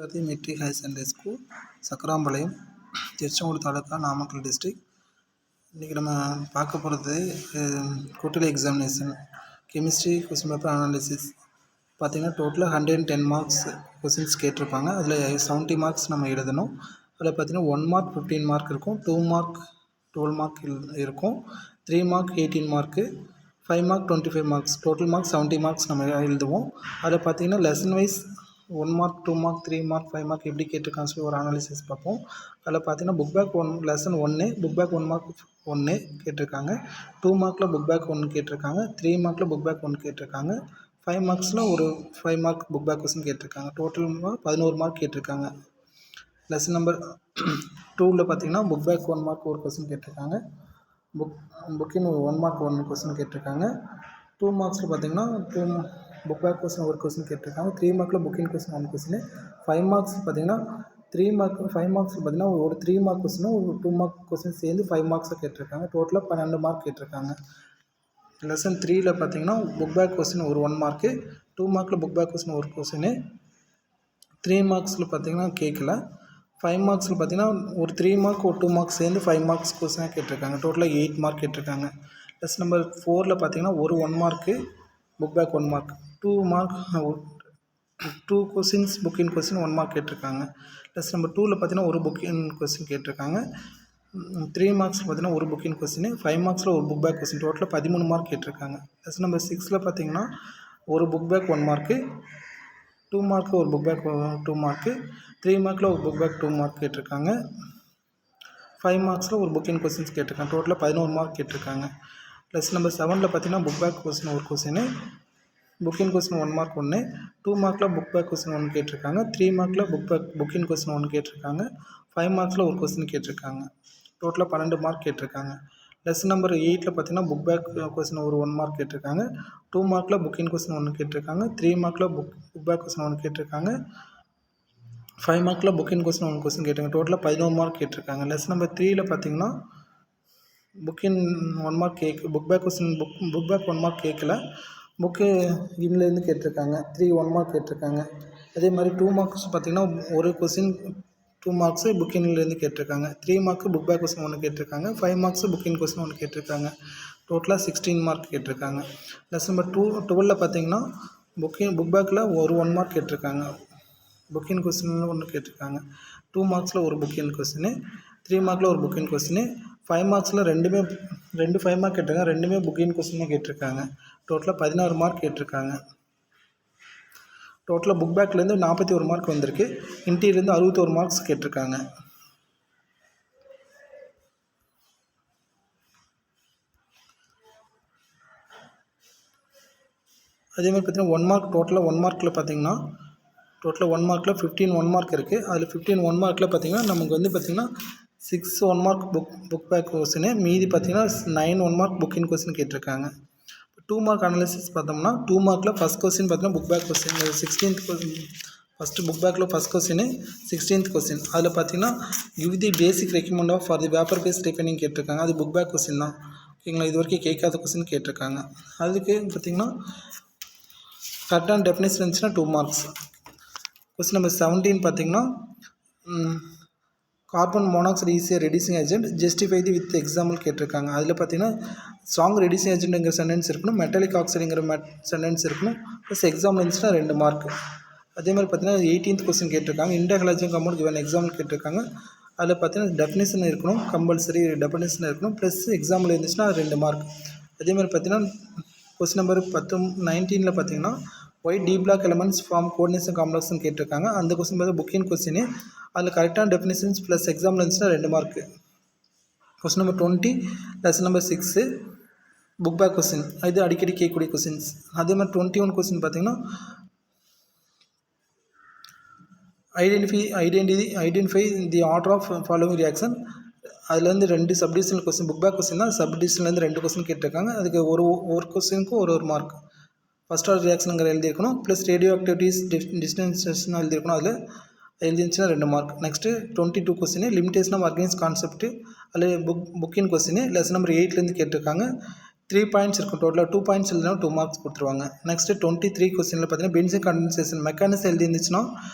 Bharathi matric higher secondary school, Sakkarampalayam, Tiruchengode taluka, Namakkal district. இன்றைக்கி நம்ம பார்க்க போகிறது quarterly examination chemistry question paper analysis. பார்த்திங்கன்னா டோட்டலாக 110 மார்க்ஸ் கொஸ்டின்ஸ் கேட்டிருப்பாங்க. அதில் 70 மார்க்ஸ் நம்ம எழுதணும். அதில் பார்த்திங்கன்னா 1 மார்க் 15 மார்க் இருக்கும், 2 மார்க் 12 மார்க் இருக்கும், 3 mark 18 mark, 5 mark 25 marks, total mark 70 marks நம்ம எழுதுவோம். அதில் பார்த்திங்கன்னா lesson wise 1 mark 2 mark 3 mark 5 mark எப்படி கேட்டிருக்கான்னு சொல்லி ஒரு அனாலிசிஸ் பார்ப்போம். அதில் பார்த்தீங்கன்னா book back 1 lesson 1 book back 1 mark 1 கேட்டிருக்காங்க, 2 மார்க்கில் புக் பேக் 1 கேட்டிருக்காங்க, 3 மார்க்கில் புக் பேக் 1 கேட்டிருக்காங்க, 5 மார்க்ஸில் ஒரு 5 மார்க் புக் பேக் கொஸ்டின் கேட்டிருக்காங்க. டோட்டல் 11 மார்க் கேட்டிருக்காங்க. லெசன் நம்பர் 2ல் பார்த்தீங்கன்னா புக் பேக் 1 மார்க் ஒரு கொஸ்டின் கேட்டிருக்காங்க, புக்கின் 1 மார்க் 1 கொஸ்டின் கேட்டிருக்காங்க. 2 மார்க்ஸில் பார்த்தீங்கன்னா புக் பேக் கொஸ்டின் ஒரு கொஸ்டின் கேட்டிருக்காங்க, 3 மார்க்கில் புக்கின் கொஸ்டின் 1 கொஸ்டின், 5 மார்க்ஸ் பார்த்தீங்கன்னா 5 மார்க்ஸில் பார்த்தீங்கன்னா ஒரு 3 மார்க் கொஸ்டினும் ஒரு 2 மார்க் கொஸ்டின் சேர்ந்து 5 மார்க்ஸை கேட்டிருக்காங்க. டோட்டலாக 12 மார்க் கேட்டிருக்காங்க. லெசன் 3ல் பார்த்தீங்கன்னா புக் பேக் கொஸ்டின் ஒரு 1 மார்க்கு, 2 மார்க்கில் புக் பேக் கொஸ்டின் ஒரு கொஸ்டின், 3 மார்க்ஸில் பார்த்தீங்கன்னா கேட்கல. 5 மார்க்ஸில் பார்த்தீங்கன்னா ஒரு 3 மார்க் ஒரு 2 மார்க்ஸ் சேர்ந்து 5 மார்க்ஸ் கொஸ்டினாக கேட்டிருக்காங்க. டோட்டலாக 8 மார்க் கேட்டிருக்காங்க. லெசன் நம்பர் 4ல் பார்த்தீங்கன்னா ஒரு 1 mark book back 1 mark, 2 mark 2 questions புக்கின் கொஸ்டின் 1 மார்க் கேட்டிருக்காங்க. லெசன் நம்பர் 2ல் பார்த்தீங்கன்னா ஒரு புக்கின் கொஸ்டின் கேட்டிருக்காங்க, 3 மார்க்ஸில் பார்த்தீங்கன்னா ஒரு புக்கின் கொஸ்டின், 5 மார்க்ஸில் ஒரு புக் பேக் கொஸ்டின், டோட்டலாக 13 மார்க் கேட்டிருக்காங்க. லெசன் நம்பர் 6ல் பார்த்தீங்கன்னா ஒரு புக் பேக் 1 மார்க்கு, 2 மார்க்கு ஒரு புக் பேக் 2 மார்க்கு, 3 மார்க்கில் ஒரு புக் பேக் 2 மார்க் கேட்டிருக்காங்க, 5 மார்க்ஸில் ஒரு புக்கின் கொஸ்டின்ஸ் கேட்டிருக்காங்க. டோட்டலாக 11 மார்க் கேட்டிருக்காங்க. லெசன் நம்பர் 7ல் பார்த்தீங்கன்னா புக் பேக் கொஸ்டின் ஒரு கொஸ்டின், புக்கின் கொஸ்டின் 1 மார்க் 1, 2 மார்க்கில் புக் பேக் கொஸ்டின் 1 கேட்டிருக்காங்க, 3 மார்க்கில் புக்கின் கொஸ்டின் 1 கேட்டிருக்காங்க, 5 மார்க்ஸில் ஒரு கொஸ்டின் கேட்டிருக்காங்க. டோட்டலாக 12 மார்க் கேட்டிருக்காங்க. லெசன் நம்பர் 8ல் பார்த்தீங்கன்னா புக் பேக் கொஸ்டின் ஒரு 1 மார்க் கேட்டிருக்காங்க, 2 மார்க்கில் புக்கின் கொஸ்டின் 1 கேட்டிருக்காங்க, 3 மார்க்கில் புக் பேக் கொஸ்டின் 1 கேட்டிருக்காங்க, 5 மார்க்கில் புக்கின் கொஸ்டின் 1 கொஸ்டின் கேட்டிருக்காங்க. டோட்டலாக 11 மார்க் கேட்டிருக்காங்க. லெசன் நம்பர் 3ல் பார்த்தீங்கன்னா புக்கின் 1 mark book back question book back 1 mark கேட்கல, புக்கு இன்லேருந்து கேட்டிருக்காங்க, 1 மார்க் கேட்டிருக்காங்க. அதே மாதிரி 2 மார்க்ஸ் பார்த்திங்கன்னா ஒரு கொஸ்டின் 2 மார்க்ஸு புக்கின்லேருந்து கேட்டிருக்காங்க, 3 மார்க்கு புக் பேக் கொஸ்டின் 1 கேட்டிருக்காங்க, 5 மார்க்ஸு புக்கின் கொஸ்டின் 1 கேட்டிருக்காங்க. டோட்டலாக 16 மார்க் கேட்டிருக்காங்க. லெசன் நம்பர் 12ல் பார்த்தீங்கன்னா புக் பேக்கில் ஒரு 1 மார்க் கேட்டிருக்காங்க, புக்கின் கொஸ்டின் 1 கேட்டிருக்காங்க, 2 மார்க்ஸில் ஒரு புக்கின் கொஸ்டின், 3 மார்க்கில் ஒரு புக்கின் கொஸ்டின், 5 மார்க்ஸில் 2 5 மார்க் கேட்டிருக்காங்க, 2மே புக்கின் கொஸ்டின் கேட்டிருக்காங்க. டோட்டலாக 16 மார்க் கேட்டிருக்காங்க. டோட்டலாக புக் பேக்லேருந்து 41 மார்க் வந்திருக்கு, இன்டீரியர்லேருந்து 61 மார்க்ஸ் கேட்டிருக்காங்க. அதே மாதிரி பார்த்தீங்கன்னா 1 மார்க் டோட்டலாக 1 மார்க்கில் பார்த்தீங்கன்னா டோட்டலாக 1 மார்க்கில் 15 1 மார்க் இருக்குது. அதில் 15 1 மார்க்கில் பார்த்தீங்கன்னா நமக்கு வந்து பார்த்திங்கன்னா 6 1 மார்க் புக் பேக் கொஸ்டின், மீதி பார்த்தீங்கன்னா 9 1 மார்க் புக்கின் கொஸ்டின் கேட்டிருக்காங்க. 2 மார்க் அனாலிசிஸ் பார்த்தோம்னா 2 மார்க்கில் ஃபஸ்ட் கொஸ்டின் பார்த்தீங்கன்னா book back question 16th first book பேக்கில் ஃபஸ்ட் கொஸ்டின் 16th கொஸ்டின். அதில் பார்த்தீங்கன்னா give the basic recommend of for the paper based refining கேட்டிருக்காங்க. அது புக் பேக் கொஸ்டின் தான், ஓகேங்களா. இது வரைக்கும் கேட்காத கொஸ்டின் கேட்டிருக்காங்க. அதுக்கு பார்த்திங்கன்னா கரெக்டான டெஃபினேஷன் இருந்துச்சுன்னா 2 மார்க்ஸ். கொஸ்டின் நம்பர் 17 பார்த்திங்கன்னா கார்பன் மோனாக்சைடு ஈஸியாக reducing agent justify the with example கேட்டிருக்காங்க. அதில் பார்த்தீங்கன்னா ஸ்ட்ராங் ரெடியூசிங் ஏஜென்ட்டுங்கிற சென்டென்ஸ் இருக்கணும், மெட்டாலிக் ஆக்சைடுங்கிற சென்டென்ஸ் இருக்கணும், ப்ளஸ் எக்ஸாம்பிள் இருந்துச்சுன்னா 2 மார்க். அதே மாதிரி பார்த்தீங்கன்னா 18th கொஸ்டின் கேட்டிருக்காங்க, இன்டர்ஹாலஜன் கம்பவுண்ட் கிவன் எக்ஸாம்பிள் கேட்டிருக்காங்க. அதில் பார்த்தீங்கன்னா டெஃபினேஷன் இருக்கணும், கம்பல்சரி டெஃபினேஷன் இருக்கணும், ப்ளஸ் எக்ஸாம்பிள் இருந்துச்சுன்னா 2 மார்க். அதே மாதிரி பார்த்தீங்கன்னா கொஸ்டின் நம்பர் 19ல் பார்த்தீங்கன்னா why d block elements form coordination காம்ப்ளெக்ஸ்னு கேட்டிருக்காங்க. அந்த கொஸ்டின் பார்த்தா புக்கின் கொஸ்டின், அதில் கரெக்டான டெஃபினேஷன்ஸ் ப்ளஸ் எக்ஸாம்பிள் இருந்துச்சுன்னா 2 mark. Question number 20 lesson number 6 book back question, இது அடிக்கடி கேட்கக்கூடிய கொஸ்டின்ஸ். அதே மாதிரி 21 கொஸ்டின் பார்த்தீங்கன்னா identify the order of following reaction. அதுலேருந்து 2 subdivisional question, book back question தான், சப்டிவிஷன்லேருந்து 2 கொஸ்டின் கேட்டிருக்காங்க. அதுக்கு ஒரு கொஸ்டினுக்கும் ஒரு மார்க். ஃபஸ்ட் ஆர்டர் ரியாக்ஷனுங்கிற எழுதியிருக்கணும், ப்ளஸ் ரேடியோ ஆக்டிவிட்டீஸ் டிஸ்டன்சேஷன் எழுதியிருக்கணும், அதில் எழுதிருந்துச்சுன்னா 2 mark. Next 22 question limitation of organise concept, அதில் புக்கின் கொஸ்டின் லெசன் நம்பர் 8லேருந்து கேட்டிருக்காங்க. 3 பாயிண்ட்ஸ் இருக்கும், டோட்டலாக 2 பாயிண்ட்ஸ் எழுதினா 2 மார்க்ஸ் கொடுத்துருவாங்க. நெக்ஸ்ட்டு 23 கொஸ்டினில் பார்த்தீங்கன்னா பென்சின் கண்டென்சேஷன் மெக்கானிசம் எழுதிருந்துச்சுன்னா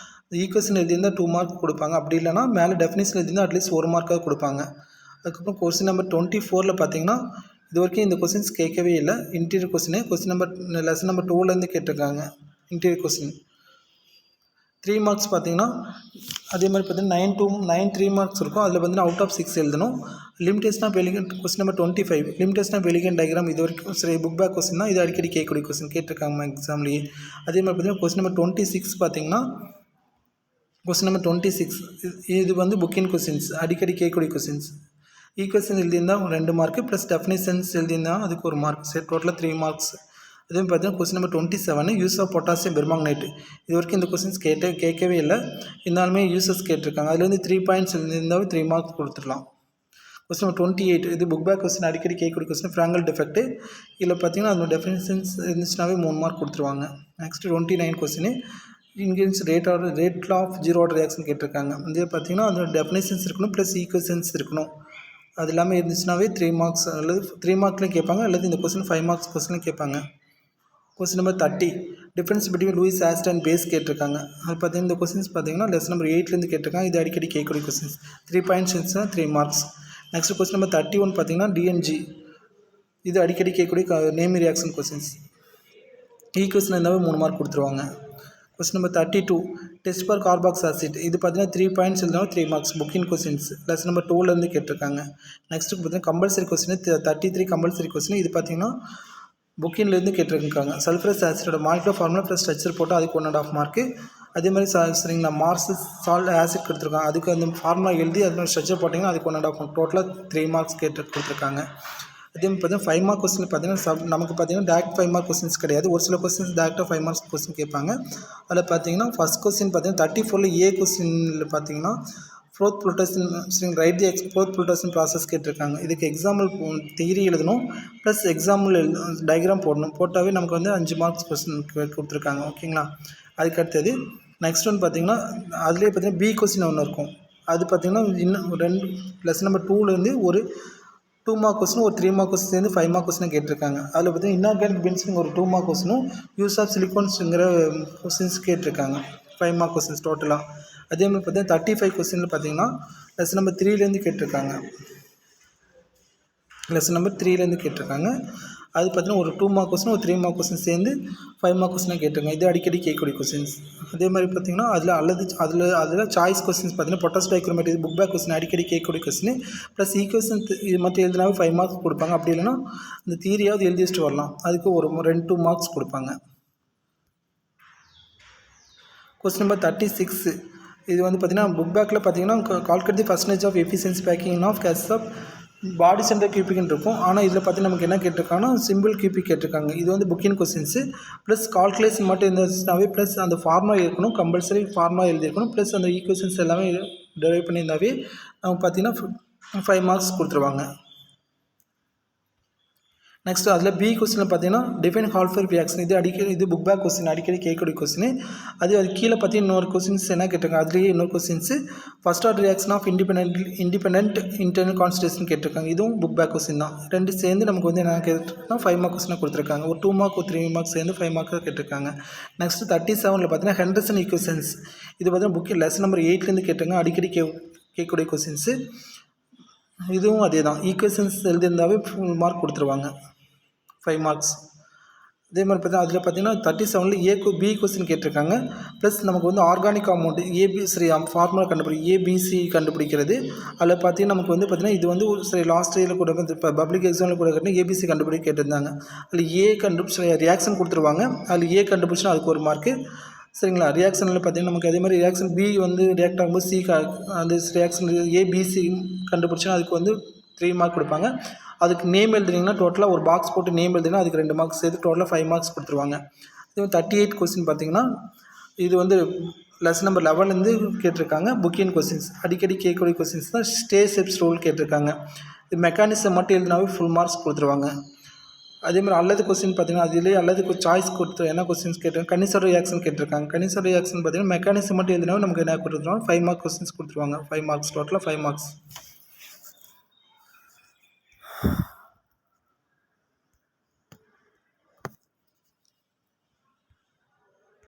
இந்த ஈக்குவேஷன் எழுதியிருந்தால் 2 மார்க் கொடுப்பாங்க. அப்படி இல்லைனா மேலே டெஃபினிஷன் எழுதியிருந்தால் அட்லீஸ்ட் 1 மார்க்காக கொடுப்பாங்க. அதுக்கப்புறம் கொஸ்டின் நம்பர் 24 பார்த்தீங்கன்னா இது வரைக்கும் இந்த கொஸ்டின்ஸ் கேட்கவே இல்லை. Interior question number lesson number 2லேருந்து கேட்டிருக்காங்க. இன்டீரியர் கொஸ்டின் 3 மார்க்ஸ் பார்த்தீங்கன்னா அதே மாதிரி பார்த்தீங்கன்னா 9 3 மார்க்ஸ் இருக்கும். அதில் வந்து அவுட் ஆஃப் 6 எழுதணும். Limitation of Ellingham question number 25 limitation of Ellingham diagram இது வரைக்கும் சரி புக் பேக் கொஸ்டின் தான். இது அடிக்கடி கேட்கக்கூடிய கொஸ்டின் கேட்டிருக்காங்க எக்ஸாம்லேயே. அதே மாதிரி பார்த்தீங்கன்னா கொஸ்டின் நம்பர் 26 பார்த்தீங்கன்னா கொஸ்டின் நம்பர் 26 இது வந்து புக்கின் கொஸ்டின்ஸ் அடிக்கடி கேட்கக்கூடிய கொஸ்டின்ஸ். ஈக்குவேஷன் எழுதியிருந்தால் 2 மார்க்கு ப்ளஸ் டெஃபினிஷன்ஸ் எழுதியிருந்தால் அதுக்கு 1 மார்க். சரி டோட்டலாக 3 மார்க்ஸ். அதே பார்த்தீங்கன்னா question number 27 use of potassium permanganate இது வரைக்கும் இந்த கொஸ்டின்ஸ் கேட்கவே இல்லை. இருந்தாலுமே யூசஸ் கேட்டிருக்காங்க. அதுலேருந்து 3 பாயிண்ட்ஸ் எழுதியிருந்தாலும் 3 மார்க்ஸ் கொடுத்துடலாம். கொஸ்டின் நம்பர் 28 இது புக் பேக் கொஸ்டின் அடிக்கடி கேட்கக்கூடிய கொஸ்டின் ஃப்ராங்கல் டிஃபெக்ட். இதில் பார்த்தீங்கன்னா அதோட டெஃபினிஷன்ஸ் இருந்துச்சுனாவே 3 மார்க் கொடுத்துருவாங்க. Next 29 question increase rate of zero order reaction கேட்டிருக்காங்க. இதே பார்த்தீங்கன்னா அதோட டெஃபினிஷன்ஸ் இருக்கணும் ப்ளஸ் ஈக்குவேஷன்ஸ் இருக்கணும். அது இல்லாமல் இருந்துச்சுனாவே 3 மார்க்ஸ் அல்லது 3 மார்க்லையும் கேட்பாங்க அல்லது இந்த கொஸ்டின் 5 மார்க்ஸ் கொஸ்டின் கேட்பாங்க. Question number 30 difference between Lewis acid and base கேட்டிருக்காங்க. அது பார்த்தீங்கன்னா இந்த கொஸ்டின்ஸ் பார்த்தீங்கன்னா லெசன் நம்பர் 8லேருந்து கேட்டிருக்காங்க. இது அடிக்கடி கேட்கக்கூடிய கொஸ்டின்ஸ் 3 பாயிண்ட்ஸ் இருந்துச்சுன்னா 3 மார்க்ஸ். நெக்ஸ்ட் கொஸ்டின் நம்பர் 31 பார்த்தீங்கன்னா டிஎன்ஜி இது அடிக்கடி கேட்கக்கூடிய நேம் ரியாக்ஷன் கொஸ்டின்ஸ். ஈக்குவேஷன் இருந்தாவே 3 மார்க் கொடுத்துருவாங்க. Question number 32 test for carboxyl acid இது பார்த்தீங்கன்னா 3 பாயிண்ட்ஸ் இருந்தாலும் 3 மார்க்ஸ் புக்கின் கொஸ்டின்ஸ் லெசன் நம்பர் 2லேருந்து கேட்டிருக்காங்க. நெக்ஸ்ட்டு பார்த்தீங்கன்னா கம்பல்சரி கொஸ்டின் 33 கம்பல்சரி கொஸ்டின் இது பார்த்தீங்கன்னா புக்கின்லேருந்து கேட்டிருக்காங்க. சல்ஃபரஸ் ஆசிடோட மாலிகுலர் ஃபார்முலா ப்ளஸ் ஸ்ட்ரக்சர் போட்டால் அதுக்கு 1.5 மார்க்கு. அதே மாதிரி சரிங்களா மார்ஸ் சால்ட் ஆசிட் கொடுத்துருக்காங்க. அதுக்கு அந்த ஃபார்முலா எழுதி அதோட ஸ்ட்ரக்சர் போட்டிங்கன்னா அதுக்கு 1.5 மார்க். டோட்டலாக 3 மார்க்ஸ் கொடுத்துருக்காங்க. அதே மாதிரி பார்த்தீங்கன்னா 5 மார்க் கொஸ்டின் பார்த்தீங்கன்னா நமக்கு பார்த்தீங்கன்னா டேரக்ட் 5 மார்க் கொஸ்டின்ஸ் கிடையாது. ஒரு சில கொஸ்டின்ஸ் டேரக்டாக 5 மார்க்ஸ் கொஸ்டின் கேட்பாங்க. அதில் பார்த்தீங்கன்னா ஃபஸ்ட் கொஸ்டின் பார்த்தீங்கன்னா 34 ஏ கொஸ்டினில் பார்த்தீங்கன்னா froth flotation write the froth flotation process கேட்டிருக்காங்க. இதுக்கு எக்ஸாம்பிள் தியரி எழுதணும் ப்ளஸ் எக்ஸாம்பிள் டயக்ராம் போட்டாவே நமக்கு வந்து 5 மார்க்ஸ் கொஸ்டின் கொடுத்துருக்காங்க. ஓகேங்களா. அதுக்கு அடுத்தது நெக்ஸ்ட் ஒன் பார்த்தீங்கன்னா அதுலேயே பார்த்தீங்கன்னா பி கொஸ்டின் ஒன்று இருக்கும். அது பார்த்தீங்கன்னா இன்னும் 2 லெசன் நம்பர் 2லேருந்து ஒரு 2 மார்க் கொஸ்டின் ஒரு 3 மார்க் கொஸ்டின் சேர்ந்து 5 மார்க் கொஸ்டின் கேட்டிருக்காங்க. அதில் பார்த்தீங்கன்னா இன்ஆர்கானிக் பென்சிங் ஒரு 2 மார்க் கொஸ்டினும் யூஸ் ஆஃப் சிலிகான்ஸுங்கிற கொஸ்டின்ஸ் கேட்டிருக்காங்க. 5 மார்க் கொஸ்டின்ஸ் டோட்டலாக. அதே மாதிரி பார்த்தீங்கன்னா 35 கொஸ்டினில் பார்த்தீங்கன்னா லெசன் நம்பர் 3லேருந்து கேட்டிருக்காங்க. லெசன் நம்பர் 3லேருந்து கேட்டிருக்காங்க. அது பார்த்தீங்கன்னா ஒரு 2 மார்க் கொஸ்டின் ஒரு 3 மார்க் கொஸ்டின் சேர்ந்து 5 மார்க் கொஸ்டினாக கேட்டிருக்காங்க. இது அடிக்கடி கேட்கக்கூடிய கொஸ்டின்ஸ். அதே மாதிரி பார்த்தீங்கன்னா அதில் சாய்ஸ் கொஸ்டின்ஸ் பார்த்தீங்கன்னா பொட்டாஸ் டைக்ரோமேட் இது புக் பேக் கொஸ்டின் அடிக்கடி கேட்கக்கூடிய கொஸ்டின் ப்ளஸ் ஈக்குவேஷன் இது மட்டும் எழுதினாவே 5 மார்க்ஸ் கொடுப்பாங்க. அப்படி இல்லைன்னா இந்த தியரியாவது எழுதி வச்சுட்டு வரலாம். அதுக்கு ஒரு 2 மார்க்ஸ் கொடுப்பாங்க. கொஸ்டின் நம்பர் 36 இது வந்து பார்த்தீங்கன்னா புக் பேக்கில் பார்த்தீங்கன்னா calculate the percentage of efficiency packing of case of body centre கியூபிக்னு இருக்கும். ஆனால் இதில் பார்த்தீங்கன்னா நமக்கு என்ன கேட்டிருக்காங்கன்னா சிம்பிள் கியூபிக் கேட்டிருக்காங்க. இது வந்து புக்கின் கொஸ்டின்ஸு ப்ளஸ் கால்குலேஷன் மட்டும் இருந்துச்சுனாவே ப்ளஸ் அந்த ஃபார்முலா இருக்கணும் கம்பல்சரி ஃபார்முலா எழுதியிருக்கணும் ப்ளஸ் அந்த ஈக்குவேஷன்ஸ் எல்லாமே டெரைவ் பண்ணியிருந்தாவே நமக்கு பார்த்தீங்கன்னா 5 மார்க்ஸ் கொடுத்துருவாங்க. நெக்ஸ்ட் அதில் பி கொஸ்டினில் பார்த்தீங்கன்னா டிஃபைன் ஹால்ஃபர் ரியாக்ஷன் இது புக் பேக் கொஸ்டின் அடிக்கடி கேட்கக்கூடிய கொஸ்டின். அது கீழே பார்த்தீங்கன்னா இன்னொரு கொஸ்டின்ஸ் என்ன கேட்டிருக்காங்க. அதுலேயே இன்னொரு questions first order reaction of independent initial concentration கேட்டிருக்காங்க. இதுவும் புக் பேக் கொஸ்டின் தான். 2 சேர்ந்து நமக்கு வந்து என்ன கேட்டிருக்காங்கன்னா 5 மார்க் கொஸ்டினாக கொடுத்துருக்காங்க. ஒரு 2 மார்க் ஒரு 3 மார்க் சேர்ந்து 5 மார்க்காக கேட்டிருக்காங்க. நெக்ஸ்ட் 37 பார்த்தீங்கன்னா ஹெண்டர்சன் ஈக்குவேஷன்ஸ் இது பார்த்தீங்கன்னா புக்கு லெசன் நம்பர் 8லேருந்து கேட்டிருக்காங்க. அடிக்கடி கேட்கக்கூடிய கொஸ்டின்ஸு. இதுவும் அதே தான். ஈக்குவேஷன்ஸ் எழுதியிருந்தாவே ஃபுல் மார்க் கொடுத்துருவாங்க 5 மார்க்ஸ். அதே மாதிரி பார்த்தீங்கன்னா அதில் பார்த்தீங்கன்னா 37 பி கொஸ்டின் கேட்டிருக்காங்க. ப்ளஸ் நமக்கு வந்து ஆர்கானிக் அமௌண்ட் ஃபார்முலா ஏபிசி கண்டுபிடிக்கிறது. அதில் பார்த்தீங்கன்னா நமக்கு வந்து பார்த்தீங்கன்னா இது வந்து லாஸ்ட் இயரில் கூட இப்போ பப்ளிக் எக்ஸாமில் கூட கேட்டால் ஏபிசி கண்டுபிடிக்க கேட்டிருந்தாங்க. அதில் கண்டுபிடிச்ச ரியாக்ஷன் கொடுத்துருவாங்க. அதில் கண்டுபிடிச்சா அதுக்கு 1 மார்க்கு. சரிங்களா. ரியாக்ஷனில் பார்த்தீங்கன்னா நமக்கு அதே மாதிரி ரியாக்ஷன் பி வந்து ரியாக்ட் ஆகும்போது அந்த ரியாக்ஷன் ஏபிசி கண்டுபிடிச்சா அதுக்கு வந்து 3 மார்க் கொடுப்பாங்க. அதுக்கு நேம் எழுதுனீங்கன்னா டோட்டலாக ஒரு பாக்ஸ் போட்டு நேம் எழுதுனா அதுக்கு 2 மார்க்ஸ் சேர்த்து டோட்டலாக 5 மார்க்ஸ் கொடுத்துருவாங்க. இது 38 கொஸ்டின் பார்த்தீங்கன்னா இது வந்து லெசன் நம்பர் 11லேருந்து கேட்டிருக்காங்க. புக்கின் கொஸ்டின்ஸ் அடிக்கடி கேட்கக்கூடிய கொஸ்டின்ஸ் தான். ஸ்டேப்ஸ் ரூல் கேட்டிருக்காங்க. இது மெக்கானிசம் மட்டும் எழுதினாவே ஃபுல் மார்க்ஸ் கொடுத்துருவாங்க. அதே மாதிரி அல்லது கொஸ்டின் பார்த்தீங்கன்னா அதிலே அல்லது சாய்ஸ் கொடுத்து என்ன கொஸ்டின்ஸ் கேட்டிருக்காங்க. கனிசர் ரியாக்ஷன் கேட்டிருக்காங்க. கனிசர் ரியாக்ஷன் பார்த்தீங்கன்னா மெக்கானிசம் மட்டும் எழுதினாவே நமக்கு என்ன கொடுத்துருவாங்க 5 மார்க் கொஸ்டின்ஸ் கொடுத்துருவாங்க. 5 மார்க்ஸ் டோட்டலாக 5 மார்க்ஸ்.